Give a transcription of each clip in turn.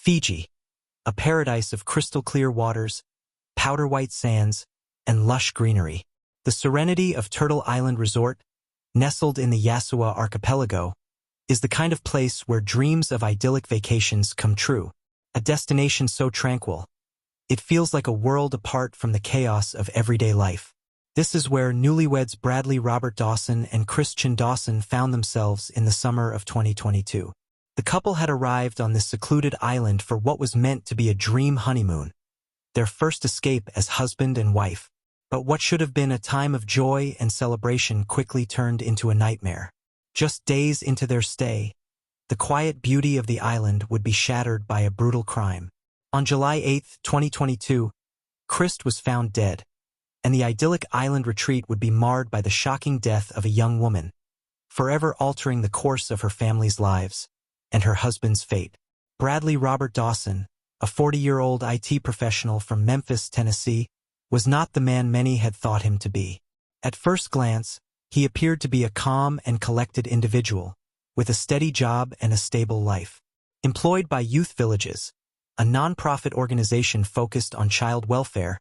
Fiji, a paradise of crystal-clear waters, powder-white sands, and lush greenery. The serenity of Turtle Island Resort, nestled in the Yasua archipelago, is the kind of place where dreams of idyllic vacations come true. A destination so tranquil, it feels like a world apart from the chaos of everyday life. This is where newlyweds Bradley Robert Dawson and Christian Dawson found themselves in the summer of 2022. The couple had arrived on this secluded island for what was meant to be a dream honeymoon, their first escape as husband and wife. But what should have been a time of joy and celebration quickly turned into a nightmare. Just days into their stay, the quiet beauty of the island would be shattered by a brutal crime. On July 8, 2022, Christ was found dead, and the idyllic island retreat would be marred by the shocking death of a young woman, forever altering the course of her family's lives and her husband's fate. Bradley Robert Dawson, a 40-year-old IT professional from Memphis, Tennessee, was not the man many had thought him to be. At first glance, he appeared to be a calm and collected individual, with a steady job and a stable life. Employed by Youth Villages, a non-profit organization focused on child welfare,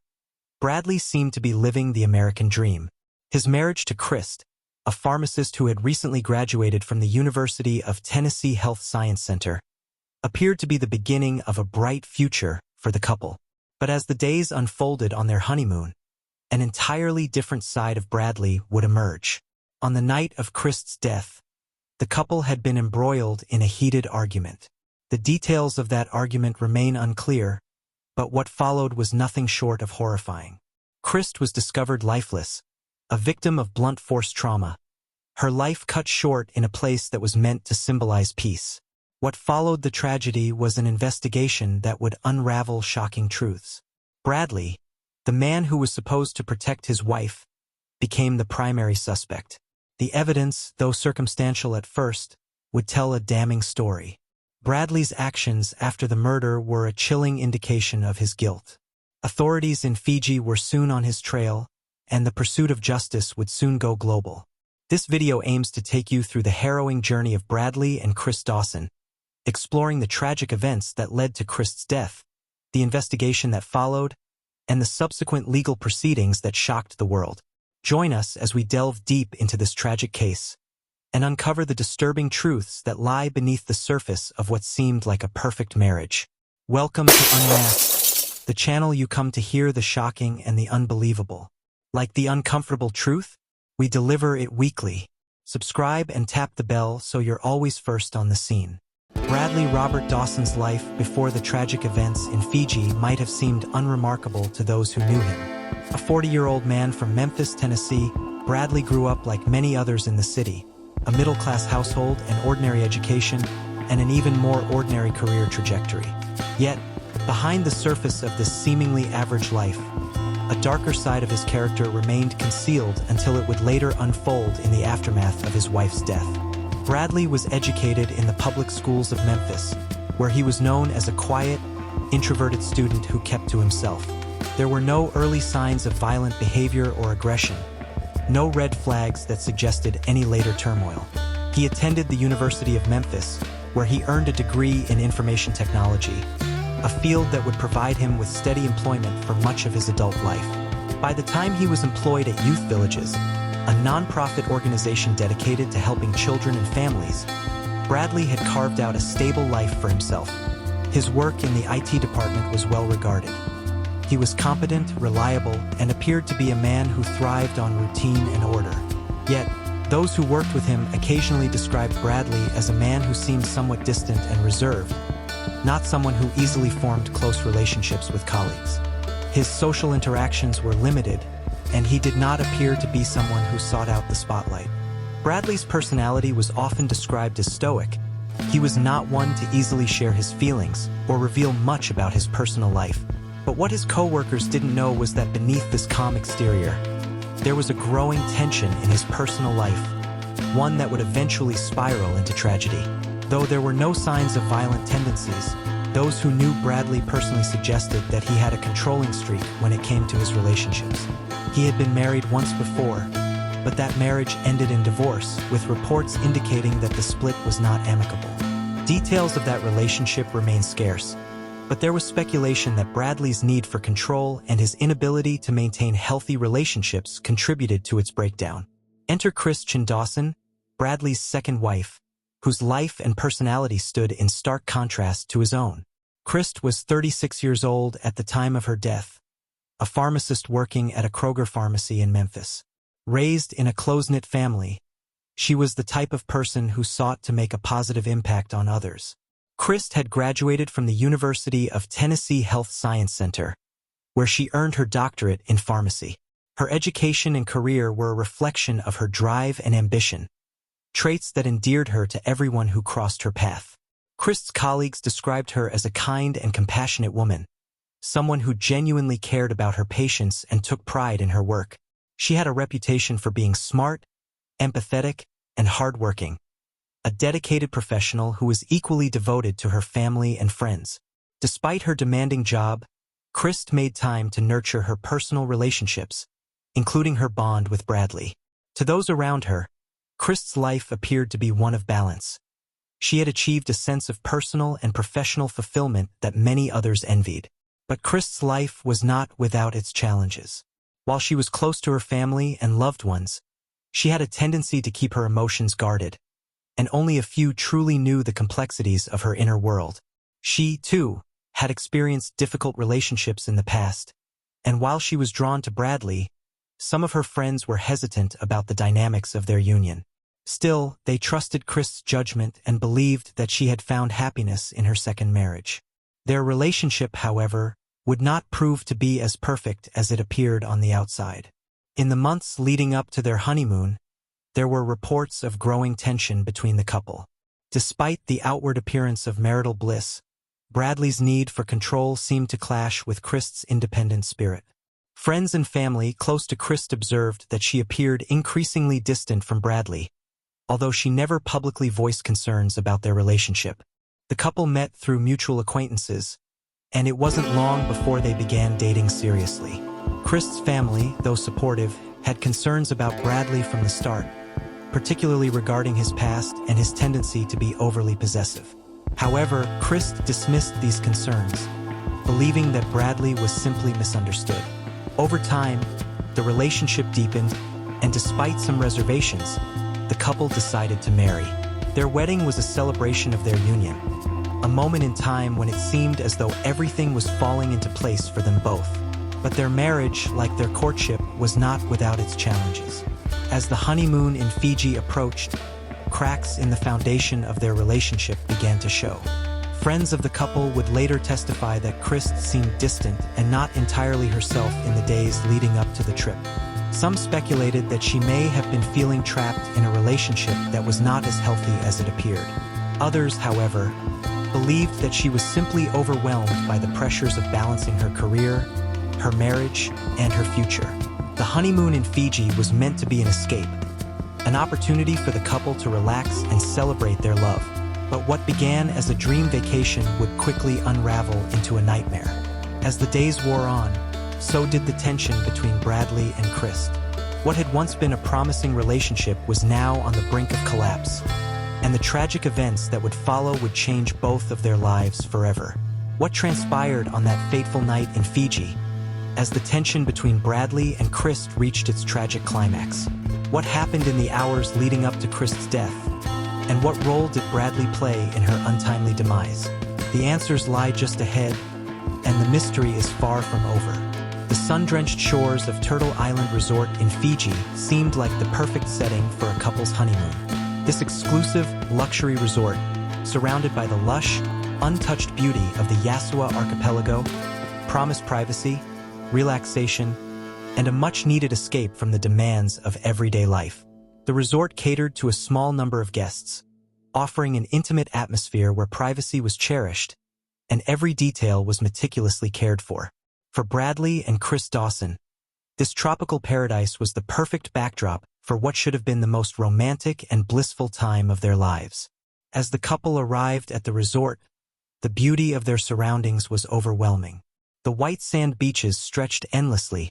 Bradley seemed to be living the American dream. His marriage to Christ, a pharmacist who had recently graduated from the University of Tennessee Health Science Center, appeared to be the beginning of a bright future for the couple. But as the days unfolded on their honeymoon, an entirely different side of Bradley would emerge. On the night of Christ's death, the couple had been embroiled in a heated argument. The details of that argument remain unclear, but what followed was nothing short of horrifying. Christ was discovered lifeless, a victim of blunt force trauma, her life cut short in a place that was meant to symbolize peace. What followed the tragedy was an investigation that would unravel shocking truths. Bradley, the man who was supposed to protect his wife, became the primary suspect. The evidence, though circumstantial at first, would tell a damning story. Bradley's actions after the murder were a chilling indication of his guilt. Authorities in Fiji were soon on his trail, and the pursuit of justice would soon go global. This video aims to take you through the harrowing journey of Bradley and Christ Dawson, exploring the tragic events that led to Christ's death, the investigation that followed, and the subsequent legal proceedings that shocked the world. Join us as we delve deep into this tragic case and uncover the disturbing truths that lie beneath the surface of what seemed like a perfect marriage. Welcome to Unmasked, the channel you come to hear the shocking and the unbelievable. Like the uncomfortable truth, we deliver it weekly. Subscribe and tap the bell so you're always first on the scene. Bradley Robert Dawson's life before the tragic events in Fiji might have seemed unremarkable to those who knew him. A 40-year-old man from Memphis, Tennessee, Bradley grew up like many others in the city, a middle-class household, an ordinary education, and an even more ordinary career trajectory. Yet, behind the surface of this seemingly average life, a darker side of his character remained concealed until it would later unfold in the aftermath of his wife's death. Bradley was educated in the public schools of Memphis, where he was known as a quiet, introverted student who kept to himself. There were no early signs of violent behavior or aggression, no red flags that suggested any later turmoil. He attended the University of Memphis, where he earned a degree in information technology, a field that would provide him with steady employment for much of his adult life. By the time he was employed at Youth Villages, a non-profit organization dedicated to helping children and families, Bradley had carved out a stable life for himself. His work in the IT department was well regarded. He was competent, reliable, and appeared to be a man who thrived on routine and order. Yet, those who worked with him occasionally described Bradley as a man who seemed somewhat distant and reserved, not someone who easily formed close relationships with colleagues. His social interactions were limited, and he did not appear to be someone who sought out the spotlight. Bradley's personality was often described as stoic. He was not one to easily share his feelings or reveal much about his personal life. But what his co-workers didn't know was that beneath this calm exterior, there was a growing tension in his personal life, one that would eventually spiral into tragedy. Though there were no signs of violent tendencies, those who knew Bradley personally suggested that he had a controlling streak when it came to his relationships. He had been married once before, but that marriage ended in divorce, with reports indicating that the split was not amicable. Details of that relationship remain scarce, But there was speculation that Bradley's need for control and his inability to maintain healthy relationships contributed to its breakdown. Enter Christian Dawson, Bradley's second wife, whose life and personality stood in stark contrast to his own. Christ was 36 years old at the time of her death, a pharmacist working at a Kroger pharmacy in Memphis. Raised in a close-knit family, she was the type of person who sought to make a positive impact on others. Christ had graduated from the University of Tennessee Health Science Center, where she earned her doctorate in pharmacy. Her education and career were a reflection of her drive and ambition, traits that endeared her to everyone who crossed her path. Christ's colleagues described her as a kind and compassionate woman, someone who genuinely cared about her patients and took pride in her work. She had a reputation for being smart, empathetic, and hardworking, a dedicated professional who was equally devoted to her family and friends. Despite her demanding job, Christ made time to nurture her personal relationships, including her bond with Bradley. To those around her, Christ's life appeared to be one of balance. She had achieved a sense of personal and professional fulfillment that many others envied. But Christ's life was not without its challenges. While she was close to her family and loved ones, she had a tendency to keep her emotions guarded, and only a few truly knew the complexities of her inner world. She, too, had experienced difficult relationships in the past, and while she was drawn to Bradley, some of her friends were hesitant about the dynamics of their union. Still, they trusted Christ's judgment and believed that she had found happiness in her second marriage. Their relationship, however, would not prove to be as perfect as it appeared on the outside. In the months leading up to their honeymoon, there were reports of growing tension between the couple. Despite the outward appearance of marital bliss, Bradley's need for control seemed to clash with Christ's independent spirit. Friends and family close to Christ observed that she appeared increasingly distant from Bradley, although she never publicly voiced concerns about their relationship. The couple met through mutual acquaintances, and it wasn't long before they began dating seriously. Christ's family, though supportive, had concerns about Bradley from the start, particularly regarding his past and his tendency to be overly possessive. However, Christ dismissed these concerns, believing that Bradley was simply misunderstood. Over time, the relationship deepened, and despite some reservations, the couple decided to marry. Their wedding was a celebration of their union, a moment in time when it seemed as though everything was falling into place for them both. But their marriage, like their courtship, was not without its challenges. As the honeymoon in Fiji approached, cracks in the foundation of their relationship began to show. Friends of the couple would later testify that Christ seemed distant and not entirely herself in the days leading up to the trip. Some speculated that she may have been feeling trapped in a relationship that was not as healthy as it appeared. Others, however, believed that she was simply overwhelmed by the pressures of balancing her career, her marriage, and her future. The honeymoon in Fiji was meant to be an escape, an opportunity for the couple to relax and celebrate their love. But what began as a dream vacation would quickly unravel into a nightmare. As the days wore on, so did the tension between Bradley and Christ. What had once been a promising relationship was now on the brink of collapse, and the tragic events that would follow would change both of their lives forever. What transpired on that fateful night in Fiji, as the tension between Bradley and Christ reached its tragic climax? What happened in the hours leading up to Christ's death? And what role did Bradley play in her untimely demise? The answers lie just ahead, and the mystery is far from over. The sun-drenched shores of Turtle Island Resort in Fiji seemed like the perfect setting for a couple's honeymoon. This exclusive, luxury resort, surrounded by the lush, untouched beauty of the Yasua archipelago, promised privacy, relaxation, and a much-needed escape from the demands of everyday life. The resort catered to a small number of guests, offering an intimate atmosphere where privacy was cherished and every detail was meticulously cared for. For Bradley and Chris Dawson, this tropical paradise was the perfect backdrop for what should have been the most romantic and blissful time of their lives. As the couple arrived at the resort, the beauty of their surroundings was overwhelming. The white sand beaches stretched endlessly,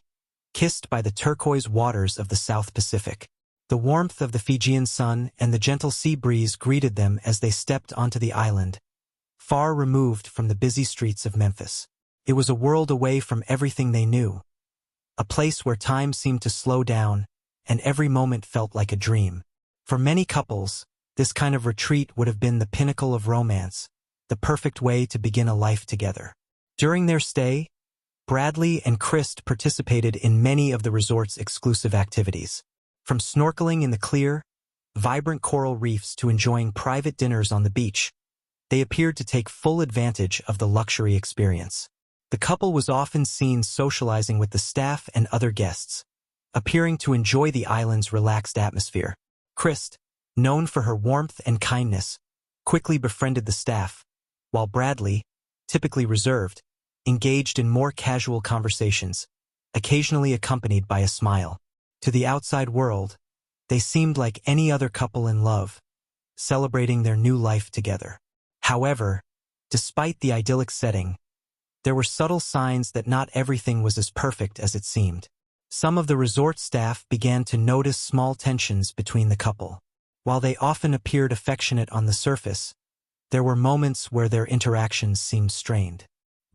kissed by the turquoise waters of the South Pacific. The warmth of the Fijian sun and the gentle sea breeze greeted them as they stepped onto the island, far removed from the busy streets of Memphis. It was a world away from everything they knew, a place where time seemed to slow down and every moment felt like a dream. For many couples, this kind of retreat would have been the pinnacle of romance, the perfect way to begin a life together. During their stay, Bradley and Christ participated in many of the resort's exclusive activities. From snorkeling in the clear, vibrant coral reefs to enjoying private dinners on the beach, they appeared to take full advantage of the luxury experience. The couple was often seen socializing with the staff and other guests, appearing to enjoy the island's relaxed atmosphere. Christ, known for her warmth and kindness, quickly befriended the staff, while Bradley, typically reserved, engaged in more casual conversations, occasionally accompanied by a smile. To the outside world, they seemed like any other couple in love, celebrating their new life together. However, despite the idyllic setting, there were subtle signs that not everything was as perfect as it seemed. Some of the resort staff began to notice small tensions between the couple. While they often appeared affectionate on the surface, there were moments where their interactions seemed strained.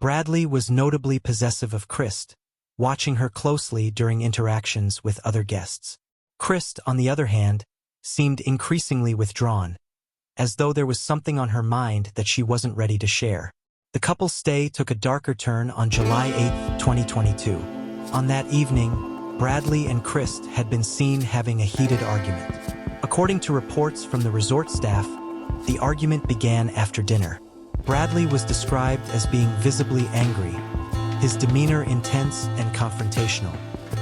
Bradley was notably possessive of Christ, watching her closely during interactions with other guests. Christ, on the other hand, seemed increasingly withdrawn, as though there was something on her mind that she wasn't ready to share. The couple's stay took a darker turn on July 8, 2022. On that evening, Bradley and Christ had been seen having a heated argument. According to reports from the resort staff, the argument began after dinner. Bradley was described as being visibly angry, his demeanor intense and confrontational.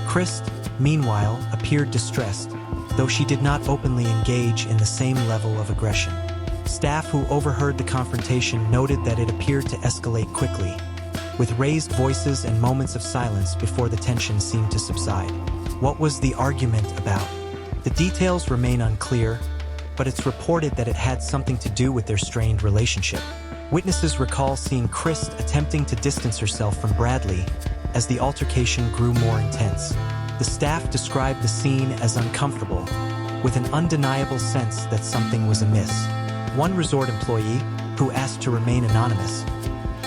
Christ, meanwhile, appeared distressed, though she did not openly engage in the same level of aggression. Staff who overheard the confrontation noted that it appeared to escalate quickly, with raised voices and moments of silence before the tension seemed to subside. What was the argument about? The details remain unclear, but it's reported that it had something to do with their strained relationship. Witnesses recall seeing Christ attempting to distance herself from Bradley as the altercation grew more intense. The staff described the scene as uncomfortable, with an undeniable sense that something was amiss. One resort employee, who asked to remain anonymous,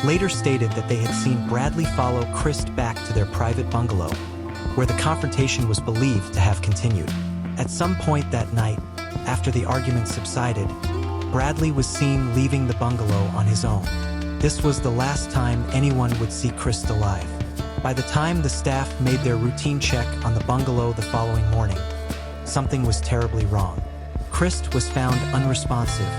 later stated that they had seen Bradley follow Christ back to their private bungalow, where the confrontation was believed to have continued. At some point that night, after the argument subsided, Bradley was seen leaving the bungalow on his own. This was the last time anyone would see Christ alive. By the time the staff made their routine check on the bungalow the following morning, something was terribly wrong. Christ was found unresponsive,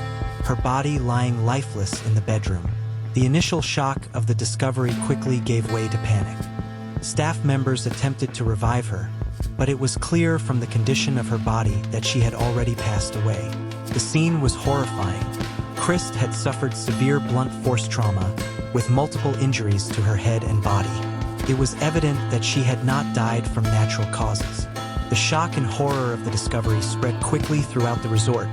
her body lying lifeless in the bedroom. The initial shock of the discovery quickly gave way to panic. Staff members attempted to revive her, but it was clear from the condition of her body that she had already passed away. The scene was horrifying. Christ had suffered severe blunt force trauma, with multiple injuries to her head and body. It was evident that she had not died from natural causes. The shock and horror of the discovery spread quickly throughout the resort,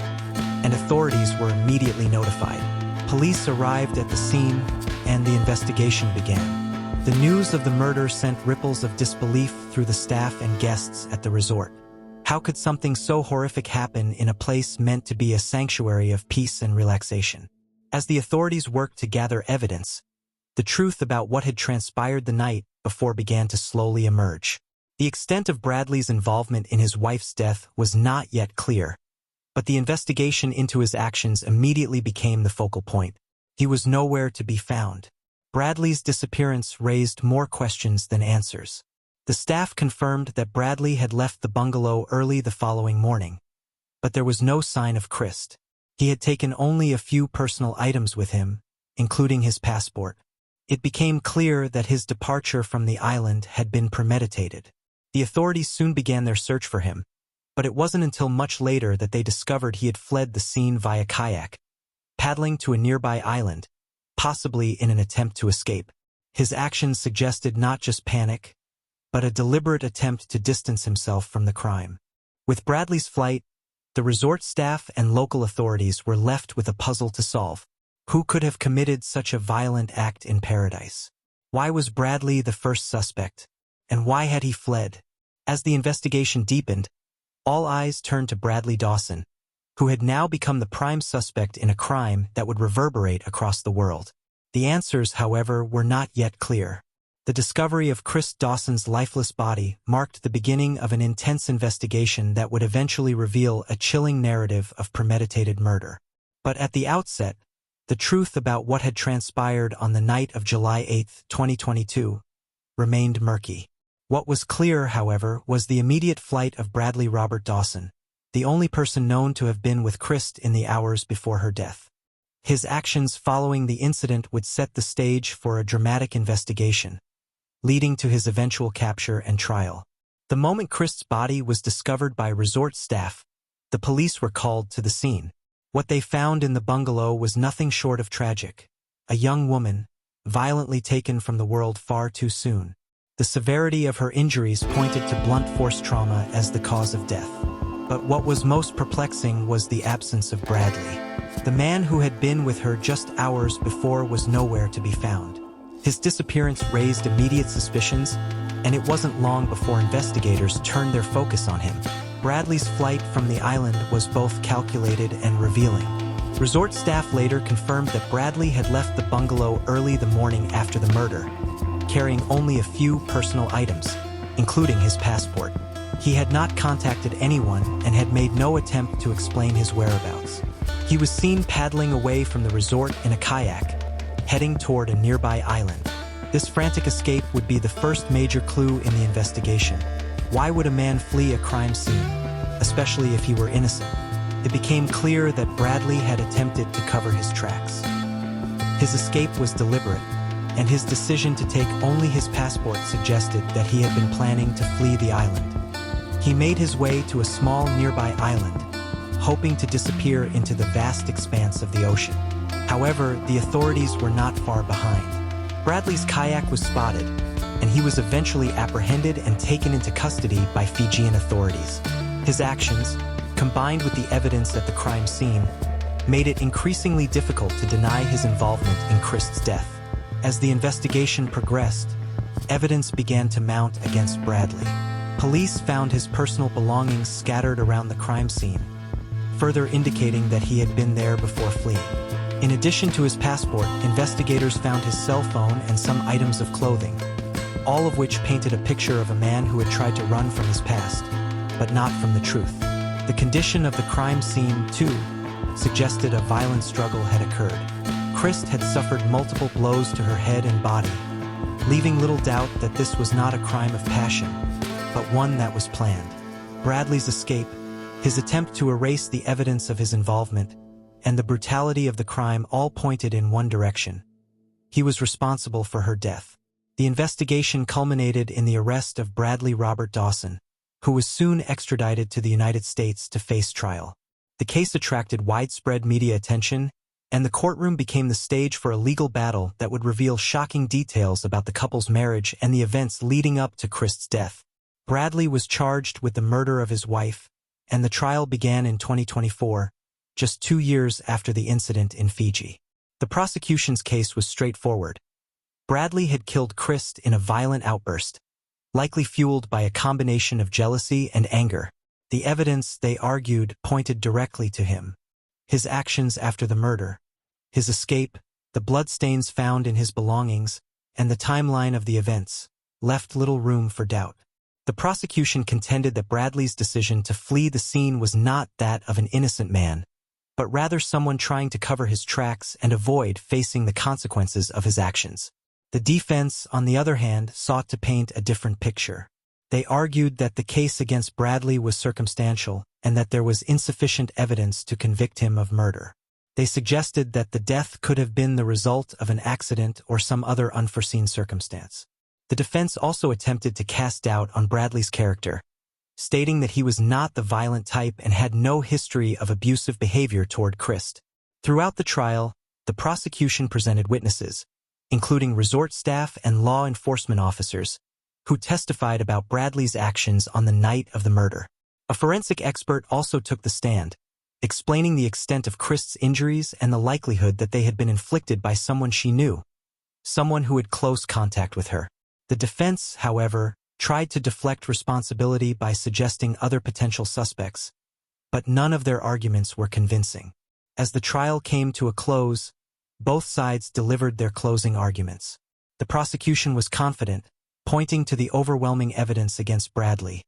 and authorities were immediately notified. Police arrived at the scene, and the investigation began. The news of the murder sent ripples of disbelief through the staff and guests at the resort. How could something so horrific happen in a place meant to be a sanctuary of peace and relaxation? As the authorities worked to gather evidence, the truth about what had transpired the night before began to slowly emerge. The extent of Bradley's involvement in his wife's death was not yet clear, but the investigation into his actions immediately became the focal point. He was nowhere to be found. Bradley's disappearance raised more questions than answers. The staff confirmed that Bradley had left the bungalow early the following morning, but there was no sign of Christ. He had taken only a few personal items with him, including his passport. It became clear that his departure from the island had been premeditated. The authorities soon began their search for him, but it wasn't until much later that they discovered he had fled the scene via kayak, paddling to a nearby island, possibly in an attempt to escape. His actions suggested not just panic, but a deliberate attempt to distance himself from the crime. With Bradley's flight, the resort staff and local authorities were left with a puzzle to solve. Who could have committed such a violent act in paradise? Why was Bradley the first suspect? And why had he fled? As the investigation deepened, all eyes turned to Bradley Dawson, who had now become the prime suspect in a crime that would reverberate across the world. The answers, however, were not yet clear. The discovery of Chris Dawson's lifeless body marked the beginning of an intense investigation that would eventually reveal a chilling narrative of premeditated murder. But at the outset, the truth about what had transpired on the night of July 8, 2022, remained murky. What was clear, however, was the immediate flight of Bradley Robert Dawson, the only person known to have been with Chris in the hours before her death. His actions following the incident would set the stage for a dramatic investigation, leading to his eventual capture and trial. The moment Chris' body was discovered by resort staff, the police were called to the scene. What they found in the bungalow was nothing short of tragic. A young woman, violently taken from the world far too soon. The severity of her injuries pointed to blunt force trauma as the cause of death. But what was most perplexing was the absence of Bradley. The man who had been with her just hours before was nowhere to be found. His disappearance raised immediate suspicions, and it wasn't long before investigators turned their focus on him. Bradley's flight from the island was both calculated and revealing. Resort staff later confirmed that Bradley had left the bungalow early the morning after the murder, carrying only a few personal items, including his passport. He had not contacted anyone and had made no attempt to explain his whereabouts. He was seen paddling away from the resort in a kayak, heading toward a nearby island. This frantic escape would be the first major clue in the investigation. Why would a man flee a crime scene, especially if he were innocent? It became clear that Bradley had attempted to cover his tracks. His escape was deliberate, and his decision to take only his passport suggested that he had been planning to flee the island. He made his way to a small nearby island, hoping to disappear into the vast expanse of the ocean. However, the authorities were not far behind. Bradley's kayak was spotted, and he was eventually apprehended and taken into custody by Fijian authorities. His actions, combined with the evidence at the crime scene, made it increasingly difficult to deny his involvement in Chris' death. As the investigation progressed, evidence began to mount against Bradley. Police found his personal belongings scattered around the crime scene, further indicating that he had been there before fleeing. In addition to his passport, investigators found his cell phone and some items of clothing, all of which painted a picture of a man who had tried to run from his past, but not from the truth. The condition of the crime scene, too, suggested a violent struggle had occurred. Chris had suffered multiple blows to her head and body, leaving little doubt that this was not a crime of passion, but one that was planned. Bradley's escape, his attempt to erase the evidence of his involvement, and the brutality of the crime all pointed in one direction. He was responsible for her death. The investigation culminated in the arrest of Bradley Robert Dawson, who was soon extradited to the United States to face trial. The case attracted widespread media attention, and the courtroom became the stage for a legal battle that would reveal shocking details about the couple's marriage and the events leading up to Chris' death. Bradley was charged with the murder of his wife, and the trial began in 2024, just 2 years after the incident in Fiji. The prosecution's case was straightforward. Bradley had killed Chris in a violent outburst, likely fueled by a combination of jealousy and anger. The evidence, they argued, pointed directly to him. His actions after the murder, his escape, the bloodstains found in his belongings, and the timeline of the events left little room for doubt. The prosecution contended that Bradley's decision to flee the scene was not that of an innocent man, but rather someone trying to cover his tracks and avoid facing the consequences of his actions. The defense, on the other hand, sought to paint a different picture. They argued that the case against Bradley was circumstantial and that there was insufficient evidence to convict him of murder. They suggested that the death could have been the result of an accident or some other unforeseen circumstance. The defense also attempted to cast doubt on Bradley's character, stating that he was not the violent type and had no history of abusive behavior toward Chris. Throughout the trial, the prosecution presented witnesses, including resort staff and law enforcement officers, who testified about Bradley's actions on the night of the murder. A forensic expert also took the stand, explaining the extent of Chris' injuries and the likelihood that they had been inflicted by someone she knew, someone who had close contact with her. The defense, however, tried to deflect responsibility by suggesting other potential suspects, but none of their arguments were convincing. As the trial came to a close, both sides delivered their closing arguments. The prosecution was confident, pointing to the overwhelming evidence against Bradley,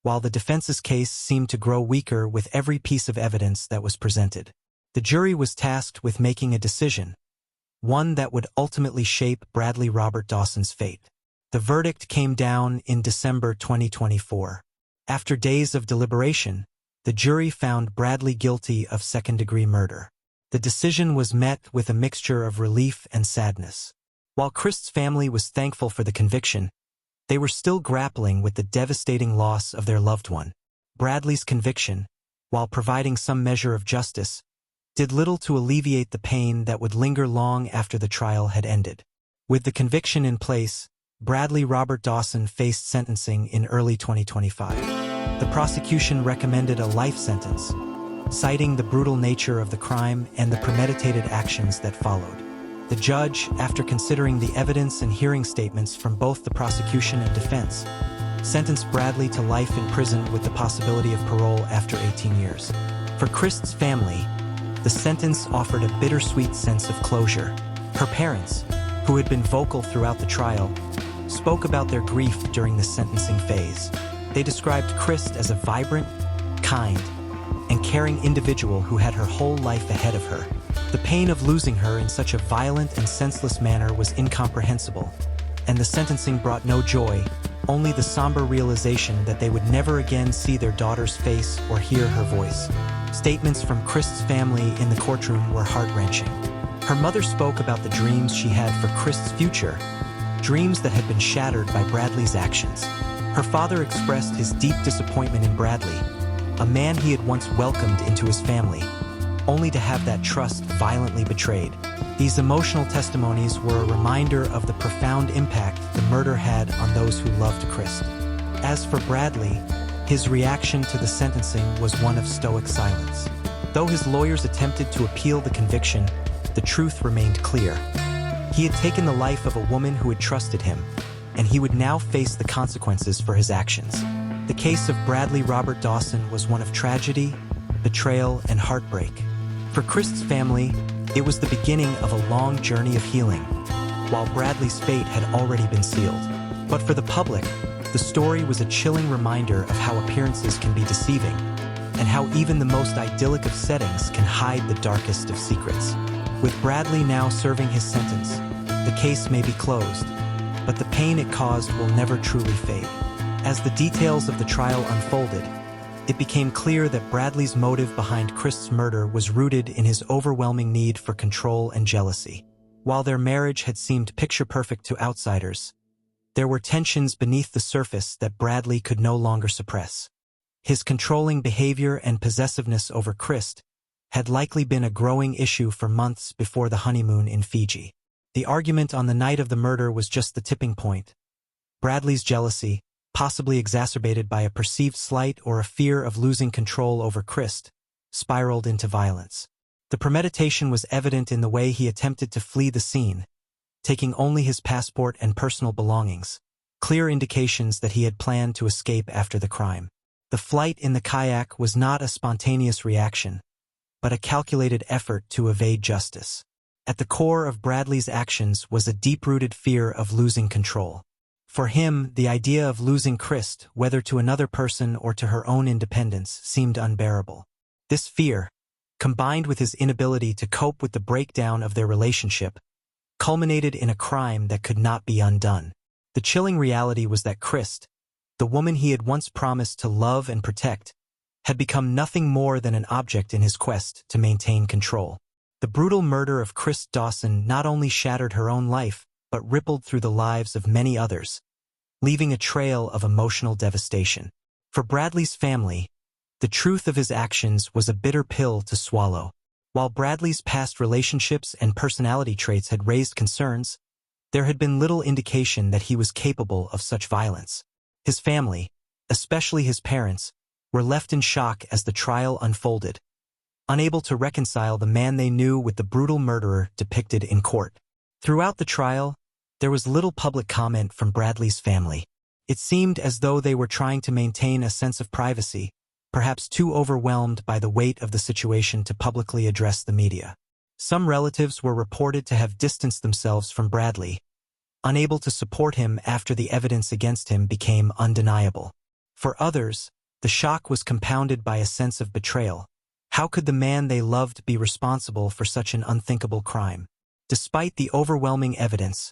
while the defense's case seemed to grow weaker with every piece of evidence that was presented. The jury was tasked with making a decision, one that would ultimately shape Bradley Robert Dawson's fate. The verdict came down in December 2024. After days of deliberation, the jury found Bradley guilty of second-degree murder. The decision was met with a mixture of relief and sadness. While Christ's family was thankful for the conviction, they were still grappling with the devastating loss of their loved one. Bradley's conviction, while providing some measure of justice, did little to alleviate the pain that would linger long after the trial had ended. With the conviction in place, Bradley Robert Dawson faced sentencing in early 2025. The prosecution recommended a life sentence, citing the brutal nature of the crime and the premeditated actions that followed. The judge, after considering the evidence and hearing statements from both the prosecution and defense, sentenced Bradley to life in prison with the possibility of parole after 18 years. For Christ's family, the sentence offered a bittersweet sense of closure. Her parents, who had been vocal throughout the trial, spoke about their grief during the sentencing phase. They described Christ as a vibrant, kind, and caring individual who had her whole life ahead of her. The pain of losing her in such a violent and senseless manner was incomprehensible, and the sentencing brought no joy, only the somber realization that they would never again see their daughter's face or hear her voice. Statements from Christ's family in the courtroom were heart-wrenching. Her mother spoke about the dreams she had for Christ's future, dreams that had been shattered by Bradley's actions. Her father expressed his deep disappointment in Bradley, a man he had once welcomed into his family, only to have that trust violently betrayed. These emotional testimonies were a reminder of the profound impact the murder had on those who loved Christ. As for Bradley, his reaction to the sentencing was one of stoic silence. Though his lawyers attempted to appeal the conviction, the truth remained clear. He had taken the life of a woman who had trusted him, and he would now face the consequences for his actions. The case of Bradley Robert Dawson was one of tragedy, betrayal, and heartbreak. For Christ's family, it was the beginning of a long journey of healing, while Bradley's fate had already been sealed. But for the public, the story was a chilling reminder of how appearances can be deceiving, and how even the most idyllic of settings can hide the darkest of secrets. With Bradley now serving his sentence, the case may be closed, but the pain it caused will never truly fade. As the details of the trial unfolded, it became clear that Bradley's motive behind Christ's murder was rooted in his overwhelming need for control and jealousy. While their marriage had seemed picture-perfect to outsiders, there were tensions beneath the surface that Bradley could no longer suppress. His controlling behavior and possessiveness over Christ had likely been a growing issue for months before the honeymoon in Fiji. The argument on the night of the murder was just the tipping point. Bradley's jealousy, possibly exacerbated by a perceived slight or a fear of losing control over Christ, spiraled into violence. The premeditation was evident in the way he attempted to flee the scene, taking only his passport and personal belongings, clear indications that he had planned to escape after the crime. The flight in the kayak was not a spontaneous reaction, but a calculated effort to evade justice. At the core of Bradley's actions was a deep-rooted fear of losing control. For him, the idea of losing Christ, whether to another person or to her own independence, seemed unbearable. This fear, combined with his inability to cope with the breakdown of their relationship, culminated in a crime that could not be undone. The chilling reality was that Christ, the woman he had once promised to love and protect, had become nothing more than an object in his quest to maintain control. The brutal murder of Christ Dawson not only shattered her own life, but rippled through the lives of many others, leaving a trail of emotional devastation. For Bradley's family, the truth of his actions was a bitter pill to swallow. While Bradley's past relationships and personality traits had raised concerns, there had been little indication that he was capable of such violence. His family, especially his parents, were left in shock as the trial unfolded, unable to reconcile the man they knew with the brutal murderer depicted in court. Throughout the trial, there was little public comment from Bradley's family. It seemed as though they were trying to maintain a sense of privacy, perhaps too overwhelmed by the weight of the situation to publicly address the media. Some relatives were reported to have distanced themselves from Bradley, unable to support him after the evidence against him became undeniable. For others, the shock was compounded by a sense of betrayal. How could the man they loved be responsible for such an unthinkable crime? Despite the overwhelming evidence,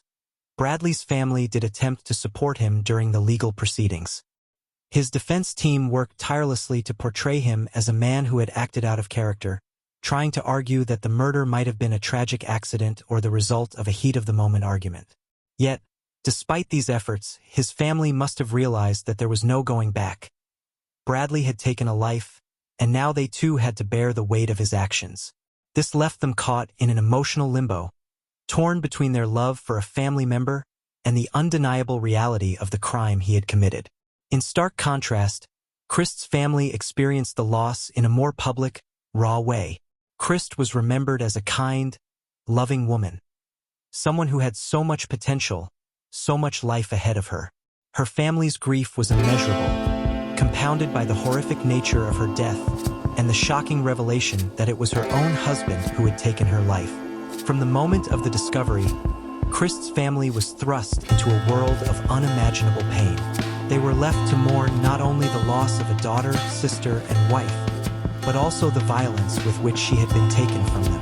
Bradley's family did attempt to support him during the legal proceedings. His defense team worked tirelessly to portray him as a man who had acted out of character, trying to argue that the murder might have been a tragic accident or the result of a heat-of-the-moment argument. Yet, despite these efforts, his family must have realized that there was no going back. Bradley had taken a life, and now they too had to bear the weight of his actions. This left them caught in an emotional limbo, torn between their love for a family member and the undeniable reality of the crime he had committed. In stark contrast, Christ's family experienced the loss in a more public, raw way. Christ was remembered as a kind, loving woman, someone who had so much potential, so much life ahead of her. Her family's grief was immeasurable, compounded by the horrific nature of her death and the shocking revelation that it was her own husband who had taken her life. From the moment of the discovery, Christ's family was thrust into a world of unimaginable pain. They were left to mourn not only the loss of a daughter, sister, and wife, but also the violence with which she had been taken from them.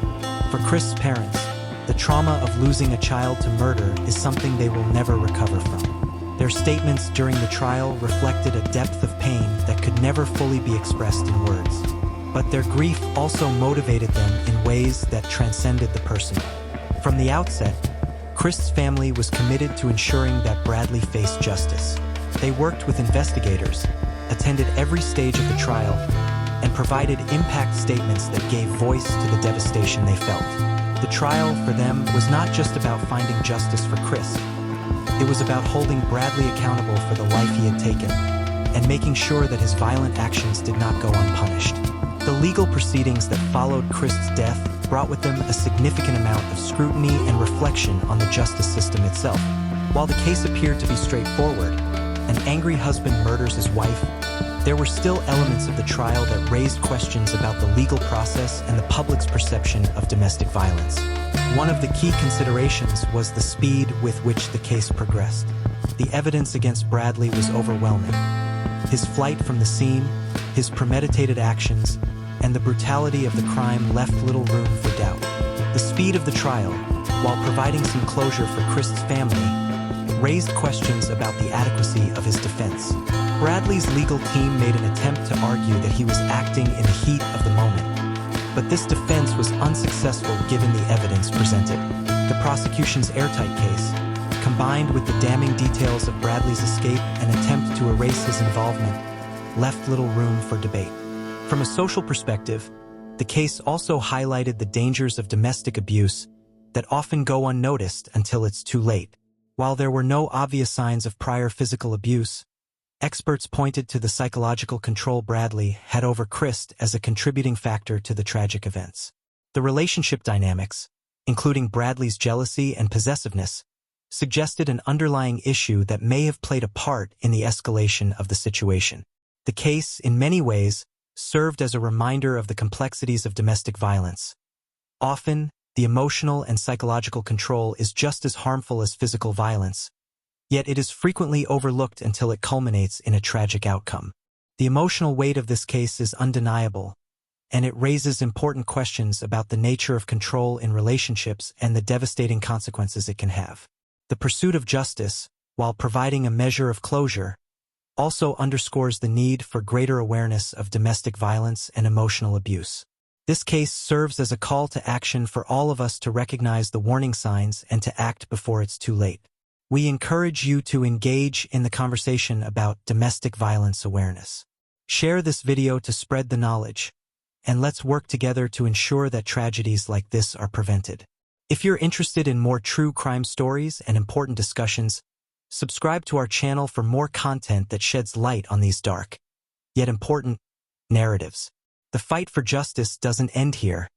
For Christ's parents, the trauma of losing a child to murder is something they will never recover from. Their statements during the trial reflected a depth of pain that could never fully be expressed in words. But their grief also motivated them in ways that transcended the person. From the outset, Christ's family was committed to ensuring that Bradley faced justice. They worked with investigators, attended every stage of the trial, and provided impact statements that gave voice to the devastation they felt. The trial, for them, was not just about finding justice for Chris. It was about holding Bradley accountable for the life he had taken, and making sure that his violent actions did not go unpunished. The legal proceedings that followed Christ's death brought with them a significant amount of scrutiny and reflection on the justice system itself. While the case appeared to be straightforward, an angry husband murders his wife, there were still elements of the trial that raised questions about the legal process and the public's perception of domestic violence. One of the key considerations was the speed with which the case progressed. The evidence against Bradley was overwhelming. His flight from the scene, his premeditated actions, and the brutality of the crime left little room for doubt. The speed of the trial, while providing some closure for Christ's family, raised questions about the adequacy of his defense. Bradley's legal team made an attempt to argue that he was acting in the heat of the moment, but this defense was unsuccessful given the evidence presented. The prosecution's airtight case, combined with the damning details of Bradley's escape and attempt to erase his involvement, left little room for debate. From a social perspective, the case also highlighted the dangers of domestic abuse that often go unnoticed until it's too late. While there were no obvious signs of prior physical abuse, experts pointed to the psychological control Bradley had over Christ as a contributing factor to the tragic events. The relationship dynamics, including Bradley's jealousy and possessiveness, suggested an underlying issue that may have played a part in the escalation of the situation. The case, in many ways, served as a reminder of the complexities of domestic violence. Often, the emotional and psychological control is just as harmful as physical violence, yet it is frequently overlooked until it culminates in a tragic outcome. The emotional weight of this case is undeniable, and it raises important questions about the nature of control in relationships and the devastating consequences it can have. The pursuit of justice, while providing a measure of closure, also underscores the need for greater awareness of domestic violence and emotional abuse. This case serves as a call to action for all of us to recognize the warning signs and to act before it's too late. We encourage you to engage in the conversation about domestic violence awareness. Share this video to spread the knowledge, and let's work together to ensure that tragedies like this are prevented. If you're interested in more true crime stories and important discussions, subscribe to our channel for more content that sheds light on these dark, yet important, narratives. The fight for justice doesn't end here.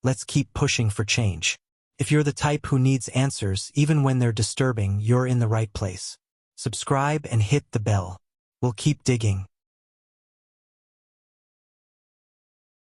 Let's keep pushing for change. If you're the type who needs answers even when they're disturbing, you're in the right place. Subscribe and hit the bell. We'll keep digging,